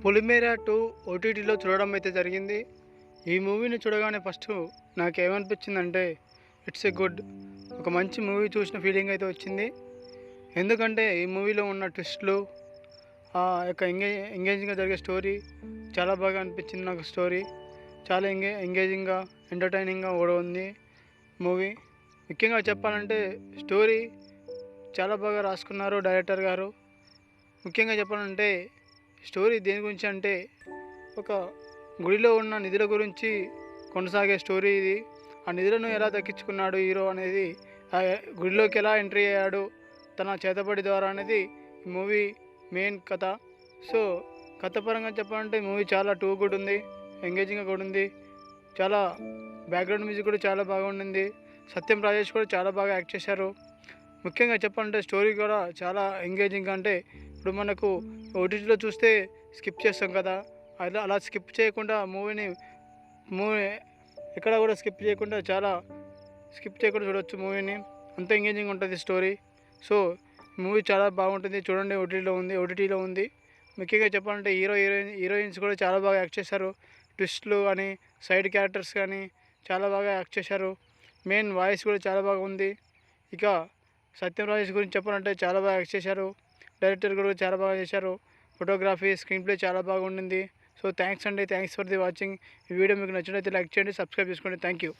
పొలిమేర 2 ఓటీటీలో చూడడం అయితే జరిగింది. ఈ మూవీని చూడగానే ఫస్ట్ నాకేమనిపించిందంటే ఇట్స్ ఎ గుడ్ ఒక మంచి మూవీ చూసిన ఫీలింగ్ అయితే వచ్చింది. ఎందుకంటే ఈ మూవీలో ఉన్న ట్విస్ట్లు ఆ యొక్క ఎంగేజింగ్గా జరిగే స్టోరీ చాలా బాగా అనిపించింది. నాకు స్టోరీ చాలా ఎంగేజింగ్గా ఎంటర్టైనింగ్గా కూడా ఉంది మూవీ. ముఖ్యంగా చెప్పాలంటే స్టోరీ చాలా బాగా రాసుకున్నారు డైరెక్టర్ గారు. ముఖ్యంగా చెప్పాలంటే స్టోరీ దేని గురించి అంటే ఒక గుడిలో ఉన్న నిధుల గురించి కొనసాగే స్టోరీ ఇది. ఆ నిధులను ఎలా దక్కించుకున్నాడు హీరో అనేది, ఆ గుడిలోకి ఎలా ఎంట్రీ అయ్యాడు తన చేతబడి ద్వారా అనేది ఈ మూవీ మెయిన్ కథ. సో కథ పరంగా చెప్పాలంటే మూవీ చాలా టూ గుడ్ ఉంది, ఎంగేజింగ్గా కూడా ఉంది. చాలా బ్యాక్గ్రౌండ్ మ్యూజిక్ కూడా చాలా బాగుండింది. సత్యం రాజేష్ కూడా చాలా బాగా యాక్ట్ చేశారు. ముఖ్యంగా చెప్పాలంటే స్టోరీ కూడా చాలా ఎంగేజింగ్. అంటే ఇప్పుడు మనకు ఓటీటీలో చూస్తే స్కిప్ చేస్తాం కదా, అలా స్కిప్ చేయకుండా మూవీ ఎక్కడ కూడా స్కిప్ చేయకుండా చూడవచ్చు మూవీని. అంత ఎంగేజింగ్ ఉంటుంది స్టోరీ. సో మూవీ చాలా బాగుంటుంది, చూడండి. ఓటీటీలో ఉంది. ముఖ్యంగా చెప్పాలంటే హీరోయిన్స్ కూడా చాలా బాగా యాక్ట్ చేశారు. ట్విస్ట్లు కానీ సైడ్ క్యారెక్టర్స్ కానీ చాలా బాగా యాక్ట్ చేశారు. మెయిన్ వాయిస్ కూడా చాలా బాగా ఉంది. ఇక సత్యం రాజేష్ గురించి చెప్పాలంటే చాలా బాగా యాక్ట్ చేశారు. డైరెక్టర్ కూడా చాలా బాగా చేశారు. ఫోటోగ్రఫీ, స్క్రీన్ ప్లే చాలా బాగా ఉండింది. So thanks for the watching. ఈ వీడియో మీకు నచ్చినట్లయితే లైక్ చేయండి, సబ్స్క్రైబ్ చేసుకోండి. Thank you.